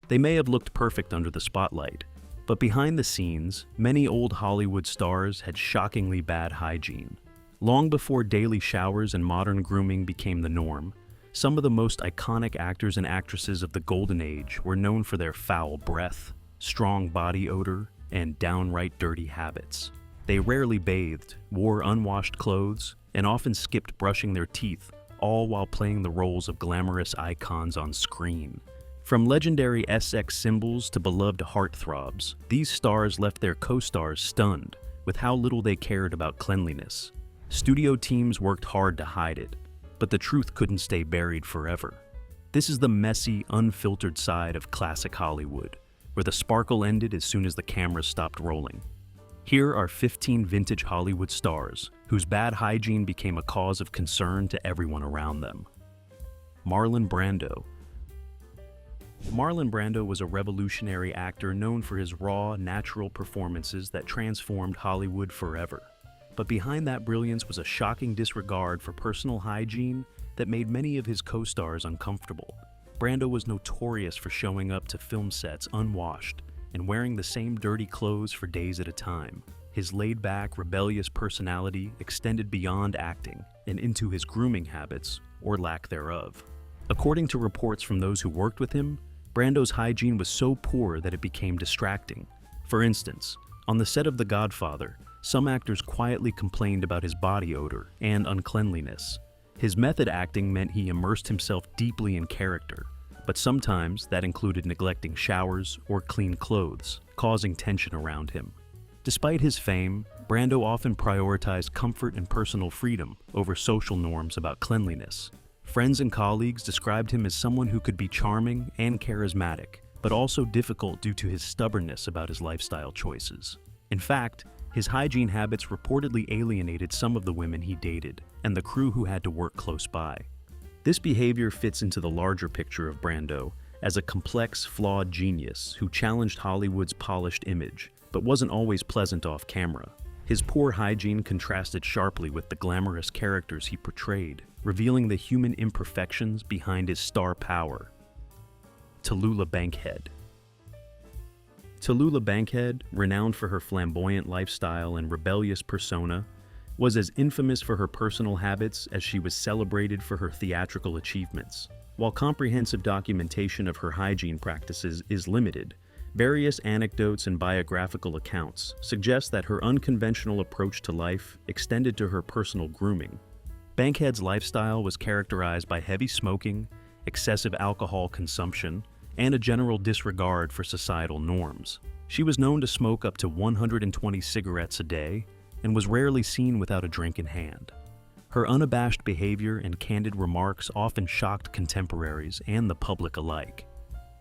They may have looked perfect under the spotlight, but behind the scenes, many old Hollywood stars had shockingly bad hygiene. Long before daily showers and modern grooming became the norm, some of the most iconic actors and actresses of the Golden Age were known for their foul breath, strong body odor, and downright dirty habits. They rarely bathed, wore unwashed clothes, and often skipped brushing their teeth, all while playing the roles of glamorous icons on screen. From legendary sex symbols to beloved heartthrobs, these stars left their co-stars stunned with how little they cared about cleanliness. Studio teams worked hard to hide it, but the truth couldn't stay buried forever. This is the messy, unfiltered side of classic Hollywood, where the sparkle ended as soon as the cameras stopped rolling. Here are 15 vintage Hollywood stars whose bad hygiene became a cause of concern to everyone around them. Marlon Brando. Marlon Brando was a revolutionary actor known for his raw, natural performances that transformed Hollywood forever. But behind that brilliance was a shocking disregard for personal hygiene that made many of his co-stars uncomfortable. Brando was notorious for showing up to film sets unwashed and wearing the same dirty clothes for days at a time. His laid-back, rebellious personality extended beyond acting and into his grooming habits, or lack thereof. According to reports from those who worked with him, Brando's hygiene was so poor that it became distracting. For instance, on the set of The Godfather, some actors quietly complained about his body odor and uncleanliness. His method acting meant he immersed himself deeply in character, but sometimes that included neglecting showers or clean clothes, causing tension around him. Despite his fame, Brando often prioritized comfort and personal freedom over social norms about cleanliness. Friends and colleagues described him as someone who could be charming and charismatic, but also difficult due to his stubbornness about his lifestyle choices. In fact, his hygiene habits reportedly alienated some of the women he dated and the crew who had to work close by. This behavior fits into the larger picture of Brando as a complex, flawed genius who challenged Hollywood's polished image, but wasn't always pleasant off camera. His poor hygiene contrasted sharply with the glamorous characters he portrayed, revealing the human imperfections behind his star power. Tula Bankhead. Tula Bankhead, renowned for her flamboyant lifestyle and rebellious persona, was as infamous for her personal habits as she was celebrated for her theatrical achievements. While comprehensive documentation of her hygiene practices is limited, various anecdotes and biographical accounts suggest that her unconventional approach to life extended to her personal grooming. Bankhead's lifestyle was characterized by heavy smoking, excessive alcohol consumption, and a general disregard for societal norms. She was known to smoke up to 120 cigarettes a day and was rarely seen without a drink in hand. Her unabashed behavior and candid remarks often shocked contemporaries and the public alike.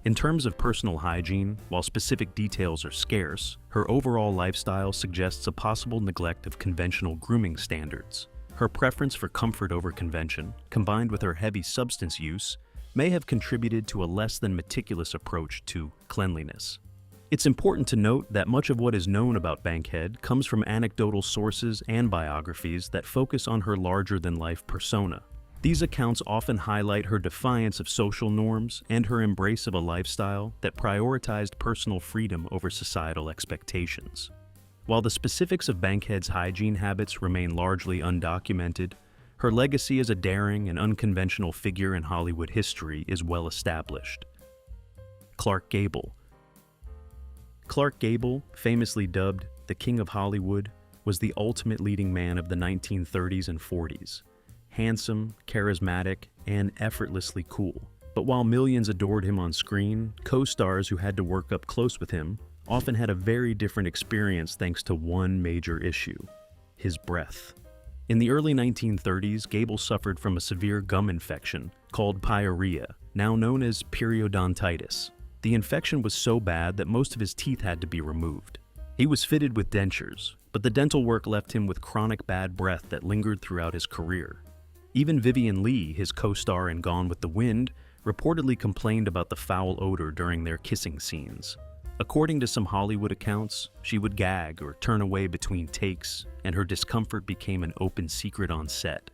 In terms of personal hygiene, while specific details are scarce, her overall lifestyle suggests a possible neglect of conventional grooming standards. Her preference for comfort over convention, combined with her heavy substance use, may have contributed to a less than meticulous approach to cleanliness. It's important to note that much of what is known about Bankhead comes from anecdotal sources and biographies that focus on her larger-than-life persona. These accounts often highlight her defiance of social norms and her embrace of a lifestyle that prioritized personal freedom over societal expectations. While the specifics of Bankhead's hygiene habits remain largely undocumented, her legacy as a daring and unconventional figure in Hollywood history is well established. Clark Gable. Clark Gable, famously dubbed the King of Hollywood, was the ultimate leading man of the 1930s and 40s. Handsome, charismatic, and effortlessly cool. But while millions adored him on screen, co-stars who had to work up close with him often had a very different experience thanks to one major issue: his breath. In the early 1930s, Gable suffered from a severe gum infection called pyorrhea, now known as periodontitis. The infection was so bad that most of his teeth had to be removed. He was fitted with dentures, but the dental work left him with chronic bad breath that lingered throughout his career. Even Vivien Leigh, his co-star in Gone with the Wind, reportedly complained about the foul odor during their kissing scenes. According to some Hollywood accounts, she would gag or turn away between takes, and her discomfort became an open secret on set.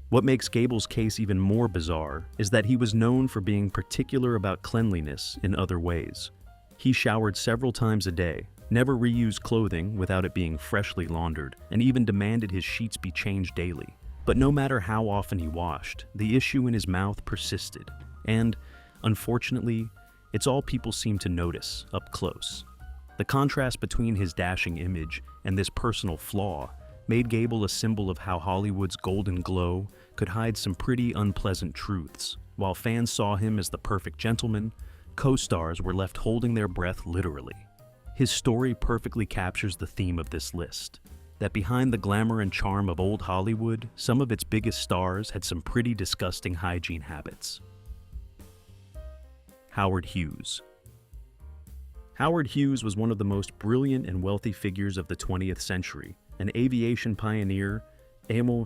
What makes Gable's case even more bizarre is that he was known for being particular about cleanliness in other ways. He showered several times a day, never reused clothing without it being freshly laundered, and even demanded his sheets be changed daily. But no matter how often he washed, the issue in his mouth persisted. And, unfortunately, it's all people seem to notice up close. The contrast between his dashing image and this personal flaw made Gable a symbol of how Hollywood's golden glow could hide some pretty unpleasant truths. While fans saw him as the perfect gentleman, co-stars were left holding their breath literally. His story perfectly captures the theme of this list, that behind the glamour and charm of old Hollywood, some of its biggest stars had some pretty disgusting hygiene habits. Howard Hughes. Howard Hughes was one of the most brilliant and wealthy figures of the 20th century, an aviation pioneer,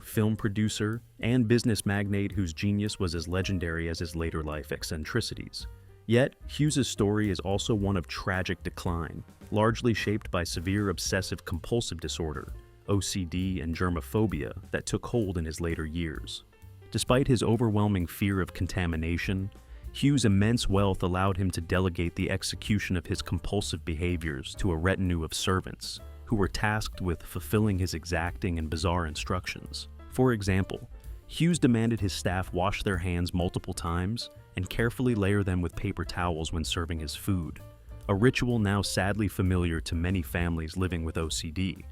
film producer, and business magnate whose genius was as legendary as his later life eccentricities. Yet, Hughes's story is also one of tragic decline, largely shaped by severe obsessive-compulsive disorder, OCD, and germophobia that took hold in his later years. Despite his overwhelming fear of contamination, Hughes' immense wealth allowed him to delegate the execution of his compulsive behaviors to a retinue of servants, who were tasked with fulfilling his exacting and bizarre instructions. For example, Hughes demanded his staff wash their hands multiple times and carefully layer them with paper towels when serving his food, a ritual now sadly familiar to many families living with OCD.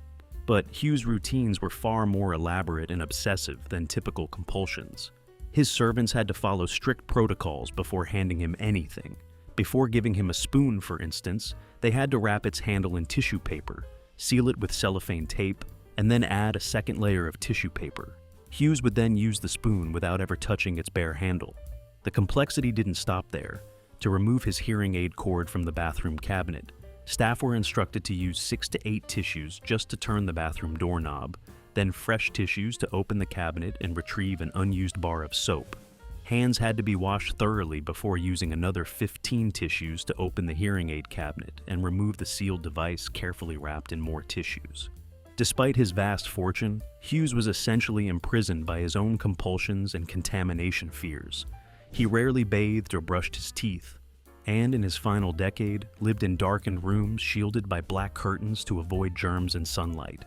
But Hughes' routines were far more elaborate and obsessive than typical compulsions. His servants had to follow strict protocols before handing him anything. Before giving him a spoon, for instance, they had to wrap its handle in tissue paper, seal it with cellophane tape, and then add a second layer of tissue paper. Hughes would then use the spoon without ever touching its bare handle. The complexity didn't stop there. To remove his hearing aid cord from the bathroom cabinet, staff were instructed to use 6 to 8 tissues just to turn the bathroom doorknob, then fresh tissues to open the cabinet and retrieve an unused bar of soap. Hands had to be washed thoroughly before using another 15 tissues to open the hearing aid cabinet and remove the sealed device carefully wrapped in more tissues. Despite his vast fortune, Hughes was essentially imprisoned by his own compulsions and contamination fears. He rarely bathed or brushed his teeth, and in his final decade, lived in darkened rooms shielded by black curtains to avoid germs and sunlight.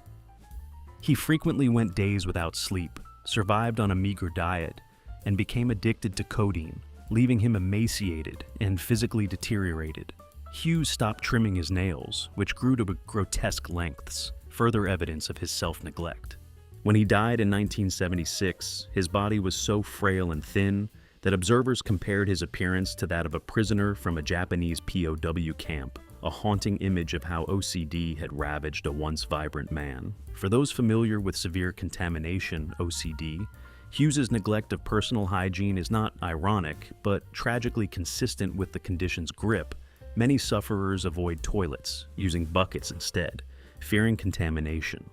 He frequently went days without sleep, survived on a meager diet, and became addicted to codeine, leaving him emaciated and physically deteriorated. Hughes stopped trimming his nails, which grew to grotesque lengths, further evidence of his self-neglect. When he died in 1976, his body was so frail and thin that observers compared his appearance to that of a prisoner from a Japanese POW camp, a haunting image of how OCD had ravaged a once vibrant man. For those familiar with severe contamination, OCD, Hughes's neglect of personal hygiene is not ironic, but tragically consistent with the condition's grip. Many sufferers avoid toilets, using buckets instead, fearing contamination.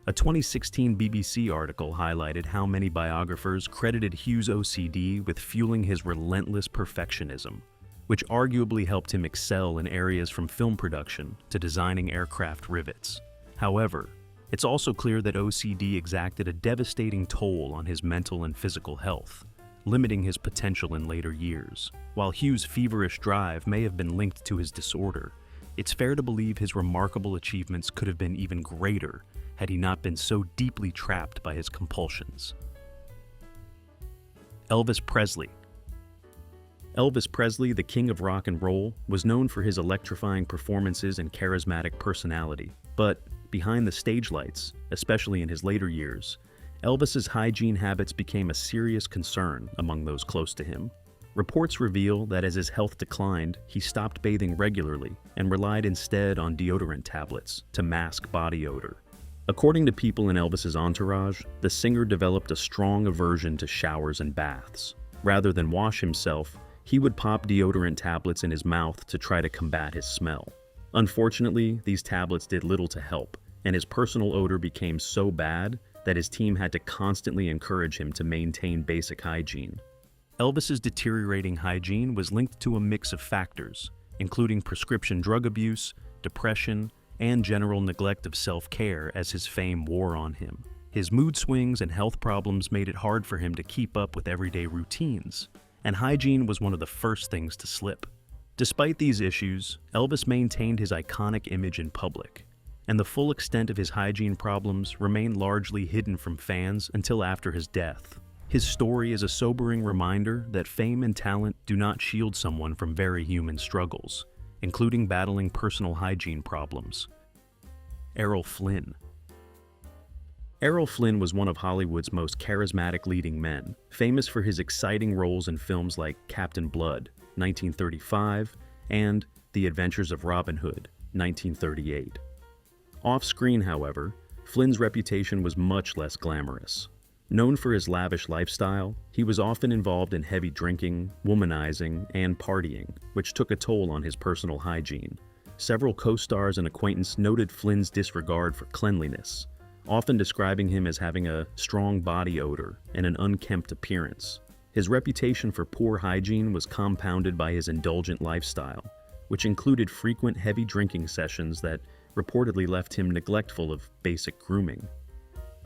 A 2016 BBC article highlighted how many biographers credited Hughes' OCD with fueling his relentless perfectionism, which arguably helped him excel in areas from film production to designing aircraft rivets. However, it's also clear that OCD exacted a devastating toll on his mental and physical health, limiting his potential in later years. While Hughes' feverish drive may have been linked to his disorder, it's fair to believe his remarkable achievements could have been even greater had he not been so deeply trapped by his compulsions. Elvis Presley. Elvis Presley, the king of rock and roll, was known for his electrifying performances and charismatic personality. But behind the stage lights, especially in his later years, Elvis's hygiene habits became a serious concern among those close to him. Reports reveal that as his health declined, he stopped bathing regularly and relied instead on deodorant tablets to mask body odor. According to people in Elvis's entourage, the singer developed a strong aversion to showers and baths. Rather than wash himself, he would pop deodorant tablets in his mouth to try to combat his smell. Unfortunately, these tablets did little to help, and his personal odor became so bad that his team had to constantly encourage him to maintain basic hygiene. Elvis's deteriorating hygiene was linked to a mix of factors, including prescription drug abuse, depression, and general neglect of self-care as his fame wore on him. His mood swings and health problems made it hard for him to keep up with everyday routines, and hygiene was one of the first things to slip. Despite these issues, Elvis maintained his iconic image in public, and the full extent of his hygiene problems remained largely hidden from fans until after his death. His story is a sobering reminder that fame and talent do not shield someone from very human struggles, including battling personal hygiene problems. Errol Flynn. Errol Flynn was one of Hollywood's most charismatic leading men, famous for his exciting roles in films like Captain Blood, 1935, and The Adventures of Robin Hood, 1938. Off-screen, however, Flynn's reputation was much less glamorous. Known for his lavish lifestyle, he was often involved in heavy drinking, womanizing, and partying, which took a toll on his personal hygiene. Several co-stars and acquaintances noted Flynn's disregard for cleanliness, often describing him as having a strong body odor and an unkempt appearance. His reputation for poor hygiene was compounded by his indulgent lifestyle, which included frequent heavy drinking sessions that reportedly left him neglectful of basic grooming.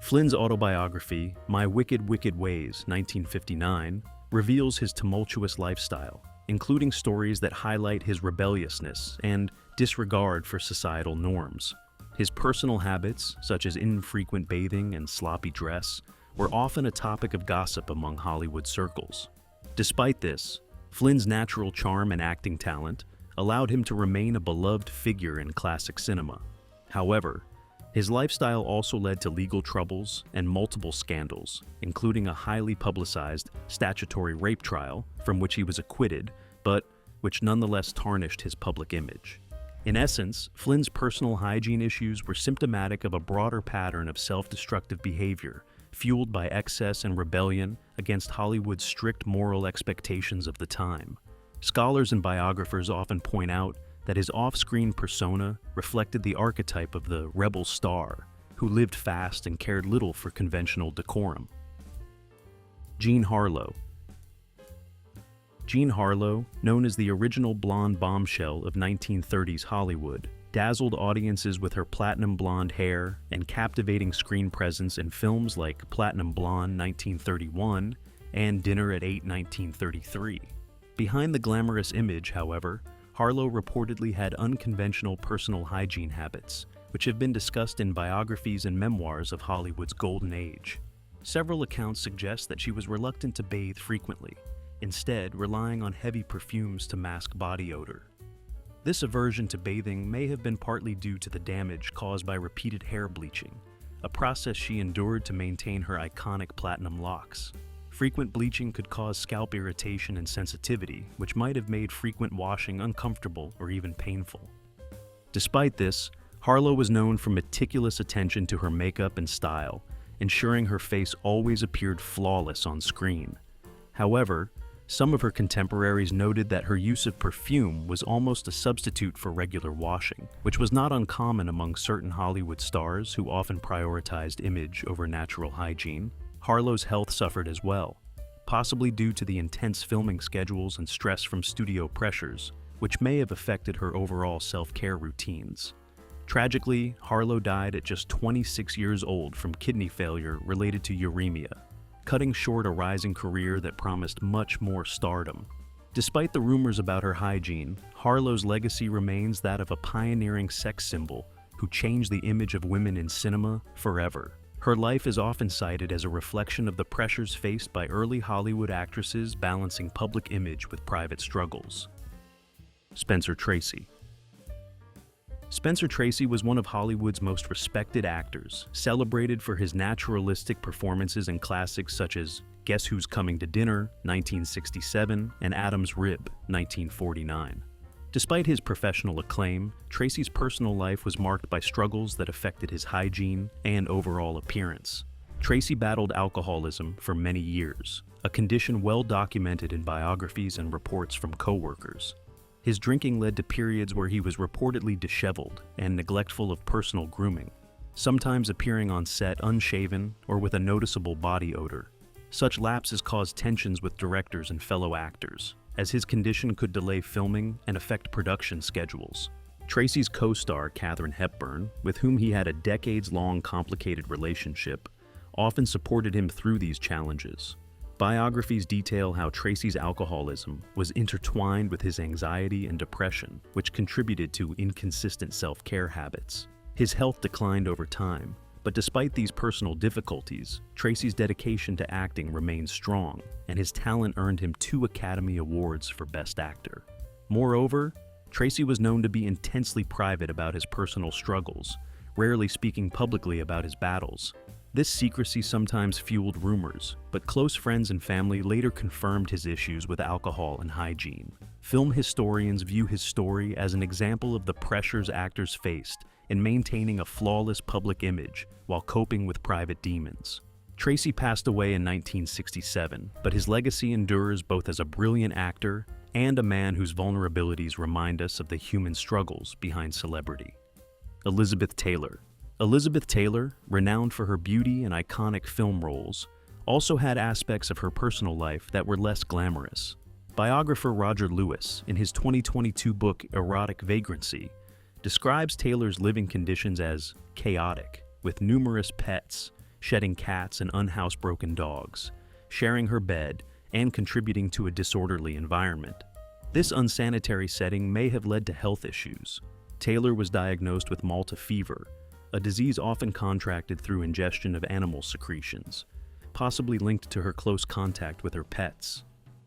Flynn's autobiography, My Wicked, Wicked Ways, 1959, reveals his tumultuous lifestyle, including stories that highlight his rebelliousness and disregard for societal norms. His personal habits, such as infrequent bathing and sloppy dress, were often a topic of gossip among Hollywood circles. Despite this, Flynn's natural charm and acting talent allowed him to remain a beloved figure in classic cinema. However, his lifestyle also led to legal troubles and multiple scandals, including a highly publicized statutory rape trial from which he was acquitted, but which nonetheless tarnished his public image. In essence, Flynn's personal hygiene issues were symptomatic of a broader pattern of self-destructive behavior, fueled by excess and rebellion against Hollywood's strict moral expectations of the time. Scholars and biographers often point out that his off-screen persona reflected the archetype of the rebel star, who lived fast and cared little for conventional decorum. Jean Harlo. Jean Harlo, known as the original blonde bombshell of 1930s Hollywood, dazzled audiences with her platinum blonde hair and captivating screen presence in films like Platinum Blonde 1931 and Dinner at 8 1933. Behind the glamorous image, however, Harlo reportedly had unconventional personal hygiene habits, which have been discussed in biographies and memoirs of Hollywood's golden age. Several accounts suggest that she was reluctant to bathe frequently, instead relying on heavy perfumes to mask body odor. This aversion to bathing may have been partly due to the damage caused by repeated hair bleaching, a process she endured to maintain her iconic platinum locks. Frequent bleaching could cause scalp irritation and sensitivity, which might have made frequent washing uncomfortable or even painful. Despite this, Harlo was known for meticulous attention to her makeup and style, ensuring her face always appeared flawless on screen. However, some of her contemporaries noted that her use of perfume was almost a substitute for regular washing, which was not uncommon among certain Hollywood stars who often prioritized image over natural hygiene. Harlo's health suffered as well, possibly due to the intense filming schedules and stress from studio pressures, which may have affected her overall self-care routines. Tragically, Harlo died at just 26 years old from kidney failure related to uremia, cutting short a rising career that promised much more stardom. Despite the rumors about her hygiene, Harlo's legacy remains that of a pioneering sex symbol who changed the image of women in cinema forever. Her life is often cited as a reflection of the pressures faced by early Hollywood actresses balancing public image with private struggles. Spencer Tracy. Spencer Tracy was one of Hollywood's most respected actors, celebrated for his naturalistic performances in classics such as Guess Who's Coming to Dinner, 1967, and Adam's Rib, 1949. Despite his professional acclaim, Tracy's personal life was marked by struggles that affected his hygiene and overall appearance. Tracy battled alcoholism for many years, a condition well documented in biographies and reports from co-workers. His drinking led to periods where he was reportedly disheveled and neglectful of personal grooming, sometimes appearing on set unshaven or with a noticeable body odor. Such lapses caused tensions with directors and fellow actors, as his condition could delay filming and affect production schedules. Tracy's co-star, Katharine Hepburn, with whom he had a decades-long complicated relationship, often supported him through these challenges. Biographies detail how Tracy's alcoholism was intertwined with his anxiety and depression, which contributed to inconsistent self-care habits. His health declined over time, but despite these personal difficulties, Tracy's dedication to acting remained strong, and his talent earned him 2 Academy Awards for Best Actor. Moreover, Tracy was known to be intensely private about his personal struggles, rarely speaking publicly about his battles. This secrecy sometimes fueled rumors, but close friends and family later confirmed his issues with alcohol and hygiene. Film historians view his story as an example of the pressures actors faced in maintaining a flawless public image while coping with private demons. Tracy passed away in 1967, but his legacy endures both as a brilliant actor and a man whose vulnerabilities remind us of the human struggles behind celebrity. Elizabeth Taylor. Elizabeth Taylor, renowned for her beauty and iconic film roles, also had aspects of her personal life that were less glamorous. Biographer Roger Lewis, in his 2022 book Erotic Vagrancy, describes Taylor's living conditions as chaotic, with numerous pets, shedding cats and unhousebroken dogs, sharing her bed, and contributing to a disorderly environment. This unsanitary setting may have led to health issues. Taylor was diagnosed with Malta fever, a disease often contracted through ingestion of animal secretions, possibly linked to her close contact with her pets.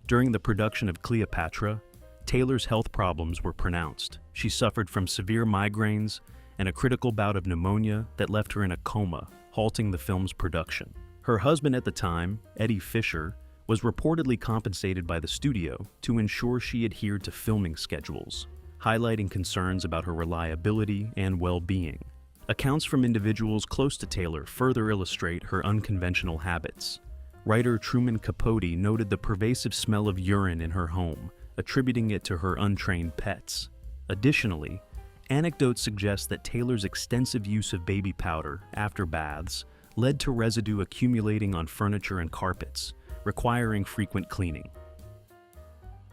During the production of Cleopatra, Taylor's health problems were pronounced. She suffered from severe migraines and a critical bout of pneumonia that left her in a coma, halting the film's production. Her husband at the time, Eddie Fisher, was reportedly compensated by the studio to ensure she adhered to filming schedules, highlighting concerns about her reliability and well-being. Accounts from individuals close to Taylor further illustrate her unconventional habits. Writer Truman Capote noted the pervasive smell of urine in her home, attributing it to her untrained pets. Additionally, anecdotes suggest that Taylor's extensive use of baby powder after baths led to residue accumulating on furniture and carpets, requiring frequent cleaning.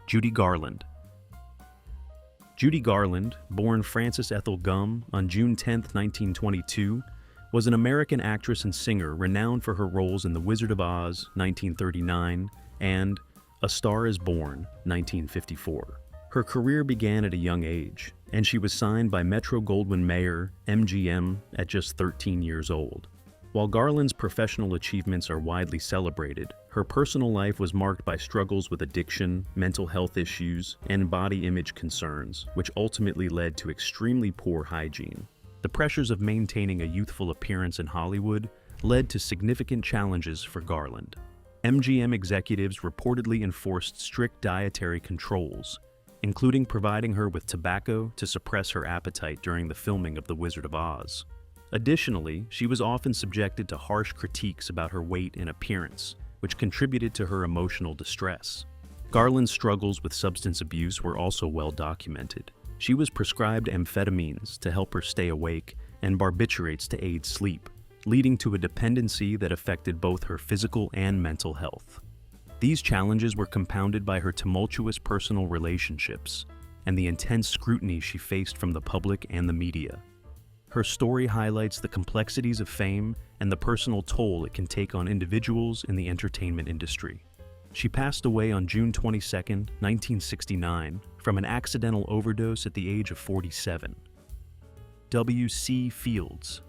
Judy Garland. Judy Garland, born Frances Ethel Gumm on June 10, 1922, was an American actress and singer renowned for her roles in The Wizard of Oz, 1939, and A Star is Born, 1954. Her career began at a young age, and she was signed by Metro-Goldwyn-Mayer, MGM, at just 13 years old. While Garland's professional achievements are widely celebrated, her personal life was marked by struggles with addiction, mental health issues, and body image concerns, which ultimately led to extremely poor hygiene. The pressures of maintaining a youthful appearance in Hollywood led to significant challenges for Garland. MGM executives reportedly enforced strict dietary controls, including providing her with tobacco to suppress her appetite during the filming of The Wizard of Oz. Additionally, she was often subjected to harsh critiques about her weight and appearance, which contributed to her emotional distress. Garland's struggles with substance abuse were also well documented. She was prescribed amphetamines to help her stay awake and barbiturates to aid sleep, leading to a dependency that affected both her physical and mental health. These challenges were compounded by her tumultuous personal relationships and the intense scrutiny she faced from the public and the media. Her story highlights the complexities of fame and the personal toll it can take on individuals in the entertainment industry. She passed away on June 22, 1969, from an accidental overdose at the age of 47. W.C. Fields.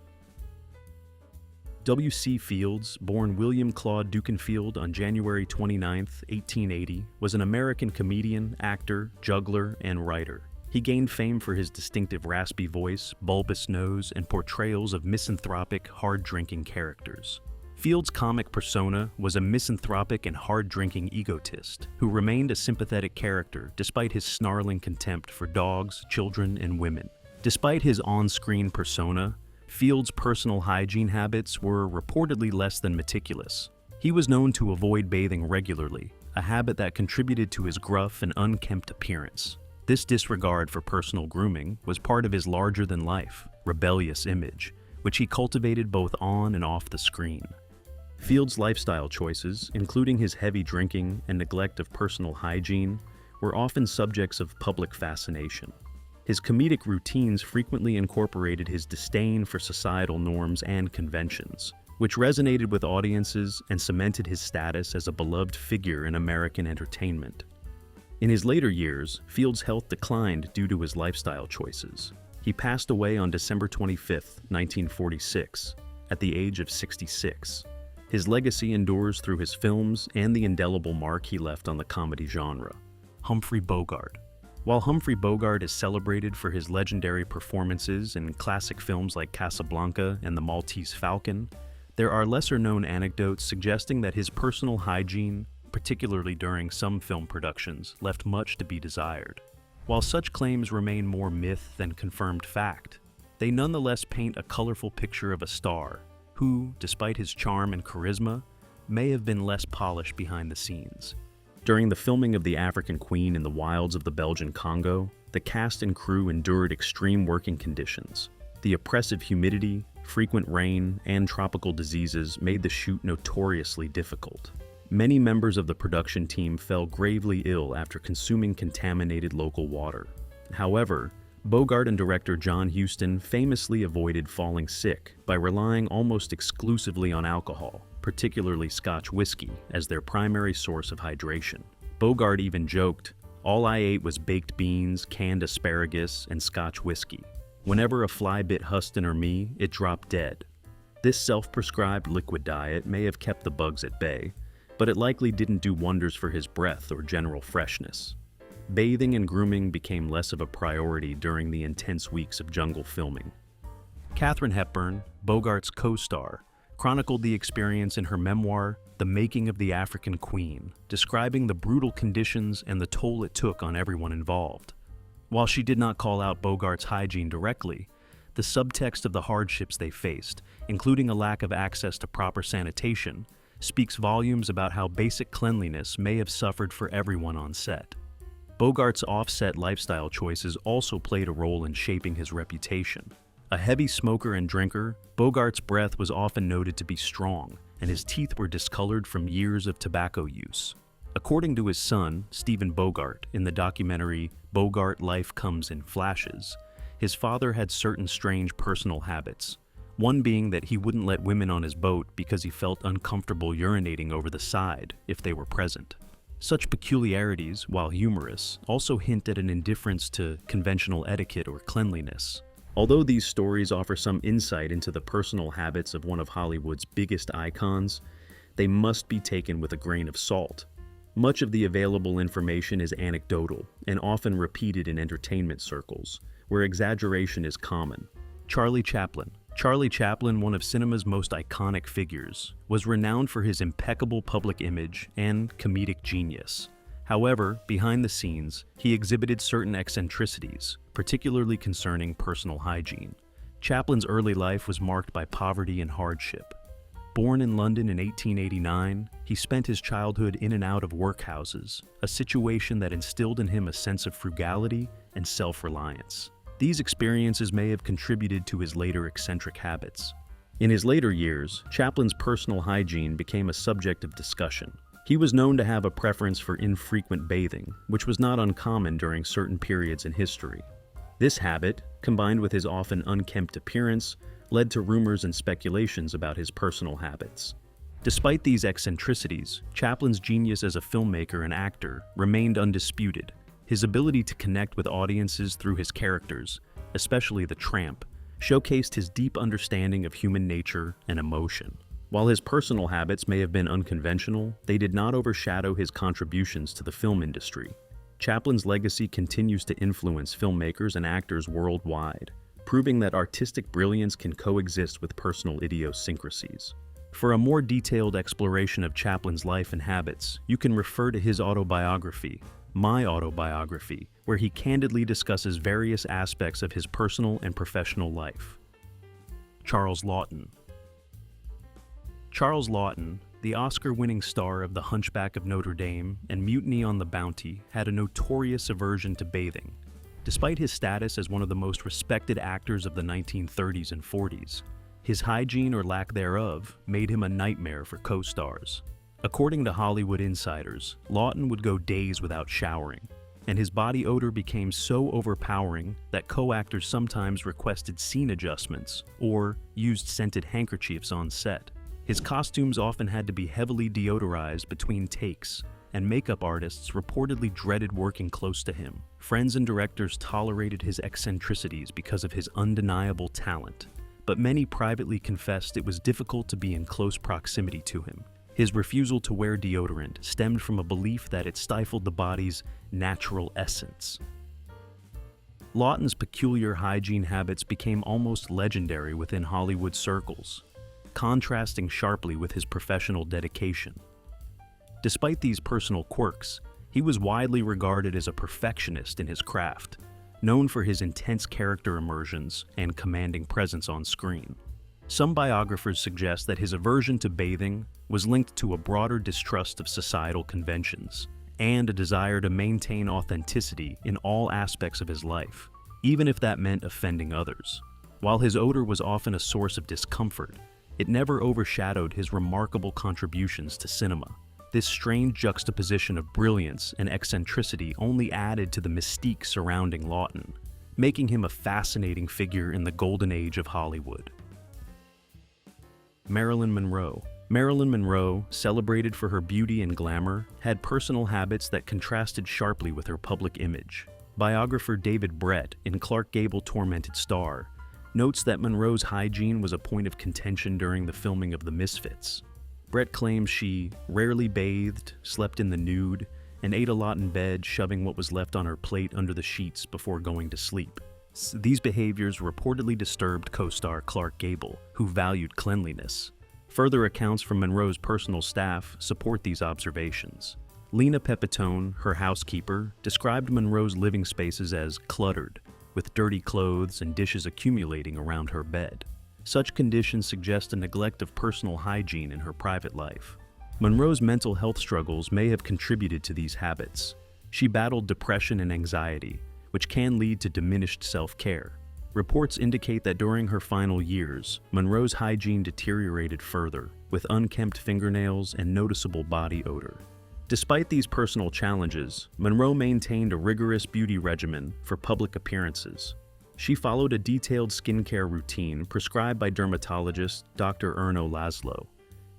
W.C. Fields, born William Claude Dukenfield on January 29, 1880, was an American comedian, actor, juggler, and writer. He gained fame for his distinctive raspy voice, bulbous nose, and portrayals of misanthropic, hard-drinking characters. Fields' comic persona was a misanthropic and hard-drinking egotist who remained a sympathetic character despite his snarling contempt for dogs, children, and women. Despite his on-screen persona, Fields' personal hygiene habits were reportedly less than meticulous. He was known to avoid bathing regularly, a habit that contributed to his gruff and unkempt appearance. This disregard for personal grooming was part of his larger-than-life, rebellious image, which he cultivated both on and off the screen. Fields' lifestyle choices, including his heavy drinking and neglect of personal hygiene, were often subjects of public fascination. His comedic routines frequently incorporated his disdain for societal norms and conventions, which resonated with audiences and cemented his status as a beloved figure in American entertainment. In his later years, Field's health declined due to his lifestyle choices. He passed away on December 25, 1946, at the age of 66. His legacy endures through his films and the indelible mark he left on the comedy genre. Humphrey Bogart. While Humphrey Bogart is celebrated for his legendary performances in classic films like Casablanca and The Maltese Falcon, there are lesser-known anecdotes suggesting that his personal hygiene, particularly during some film productions, left much to be desired. While such claims remain more myth than confirmed fact, they nonetheless paint a colorful picture of a star who, despite his charm and charisma, may have been less polished behind the scenes. During the filming of The African Queen in the wilds of the Belgian Congo, the cast and crew endured extreme working conditions. The oppressive humidity, frequent rain, and tropical diseases made the shoot notoriously difficult. Many members of the production team fell gravely ill after consuming contaminated local water. However, Bogart and director John Huston famously avoided falling sick by relying almost exclusively on alcohol, particularly Scotch whiskey, as their primary source of hydration. Bogart even joked, "All I ate was baked beans, canned asparagus, and Scotch whiskey. Whenever a fly bit Huston or me, it dropped dead." This self-prescribed liquid diet may have kept the bugs at bay, but it likely didn't do wonders for his breath or general freshness. Bathing and grooming became less of a priority during the intense weeks of jungle filming. Katharine Hepburn, Bogart's co-star, chronicled the experience in her memoir, The Making of the African Queen, describing the brutal conditions and the toll it took on everyone involved. While she did not call out Bogart's hygiene directly, the subtext of the hardships they faced, including a lack of access to proper sanitation, speaks volumes about how basic cleanliness may have suffered for everyone on set. Bogart's offset lifestyle choices also played a role in shaping his reputation. A heavy smoker and drinker, Bogart's breath was often noted to be strong, and his teeth were discolored from years of tobacco use. According to his son, Stephen Bogart, in the documentary Bogart Life Comes in Flashes, his father had certain strange personal habits, one being that he wouldn't let women on his boat because he felt uncomfortable urinating over the side if they were present. Such peculiarities, while humorous, also hint at an indifference to conventional etiquette or cleanliness. Although these stories offer some insight into the personal habits of one of Hollywood's biggest icons, they must be taken with a grain of salt. Much of the available information is anecdotal and often repeated in entertainment circles, where exaggeration is common. Charlie Chaplin. Charlie Chaplin, one of cinema's most iconic figures, was renowned for his impeccable public image and comedic genius. However, behind the scenes, he exhibited certain eccentricities, particularly concerning personal hygiene. Chaplin's early life was marked by poverty and hardship. Born in London in 1889, he spent his childhood in and out of workhouses, a situation that instilled in him a sense of frugality and self-reliance. These experiences may have contributed to his later eccentric habits. In his later years, Chaplin's personal hygiene became a subject of discussion. He was known to have a preference for infrequent bathing, which was not uncommon during certain periods in history. This habit, combined with his often unkempt appearance, led to rumors and speculations about his personal habits. Despite these eccentricities, Chaplin's genius as a filmmaker and actor remained undisputed. His ability to connect with audiences through his characters, especially the tramp, showcased his deep understanding of human nature and emotion. While his personal habits may have been unconventional, they did not overshadow his contributions to the film industry. Chaplin's legacy continues to influence filmmakers and actors worldwide, proving that artistic brilliance can coexist with personal idiosyncrasies. For a more detailed exploration of Chaplin's life and habits, you can refer to his autobiography, My Autobiography, where he candidly discusses various aspects of his personal and professional life. Charles Lawton. Charles Lawton, the Oscar-winning star of The Hunchback of Notre Dame and Mutiny on the Bounty, had a notorious aversion to bathing. Despite his status as one of the most respected actors of the 1930s and 40s, his hygiene or lack thereof made him a nightmare for co-stars. According to Hollywood insiders, Lawton would go days without showering, and his body odor became so overpowering that co-actors sometimes requested scene adjustments or used scented handkerchiefs on set. His costumes often had to be heavily deodorized between takes, and makeup artists reportedly dreaded working close to him. Friends and directors tolerated his eccentricities because of his undeniable talent, but many privately confessed it was difficult to be in close proximity to him. His refusal to wear deodorant stemmed from a belief that it stifled the body's natural essence. Lawton's peculiar hygiene habits became almost legendary within Hollywood circles, contrasting sharply with his professional dedication. Despite these personal quirks, he was widely regarded as a perfectionist in his craft, known for his intense character immersions and commanding presence on screen. Some biographers suggest that his aversion to bathing was linked to a broader distrust of societal conventions and a desire to maintain authenticity in all aspects of his life, even if that meant offending others. While his odor was often a source of discomfort, it never overshadowed his remarkable contributions to cinema. This strange juxtaposition of brilliance and eccentricity only added to the mystique surrounding Lawton, making him a fascinating figure in the golden age of Hollywood. Marilyn Monroe. Marilyn Monroe, celebrated for her beauty and glamour, had personal habits that contrasted sharply with her public image. Biographer David Brett, in Clark Gable Tormented Star, notes that Monroe's hygiene was a point of contention during the filming of The Misfits. Brett claims she rarely bathed, slept in the nude, and ate a lot in bed, shoving what was left on her plate under the sheets before going to sleep. These behaviors reportedly disturbed co-star Clark Gable, who valued cleanliness. Further accounts from Monroe's personal staff support these observations. Lena Pepitone, her housekeeper, described Monroe's living spaces as cluttered, with dirty clothes and dishes accumulating around her bed. Such conditions suggest a neglect of personal hygiene in her private life. Monroe's mental health struggles may have contributed to these habits. She battled depression and anxiety, which can lead to diminished self-care. Reports indicate that during her final years, Monroe's hygiene deteriorated further, with unkempt fingernails and noticeable body odor. Despite these personal challenges, Monroe maintained a rigorous beauty regimen for public appearances. She followed a detailed skincare routine prescribed by dermatologist Dr. Erno Laszlo,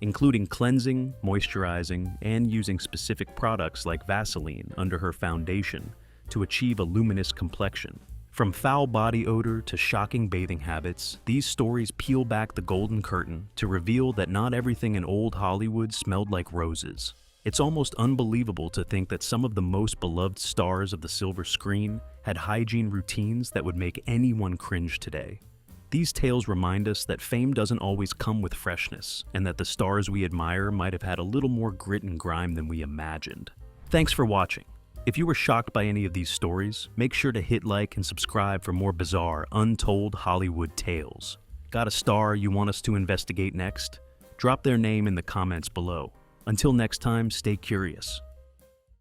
including cleansing, moisturizing, and using specific products like Vaseline under her foundation to achieve a luminous complexion. From foul body odor to shocking bathing habits, these stories peel back the golden curtain to reveal that not everything in old Hollywood smelled like roses. It's almost unbelievable to think that some of the most beloved stars of the silver screen had hygiene routines that would make anyone cringe today. These tales remind us that fame doesn't always come with freshness, and that the stars we admire might have had a little more grit and grime than we imagined. Thanks for watching. If you were shocked by any of these stories, make sure to hit like and subscribe for more bizarre, untold Hollywood tales. Got a star you want us to investigate next? Drop their name in the comments below. Until next time, stay curious.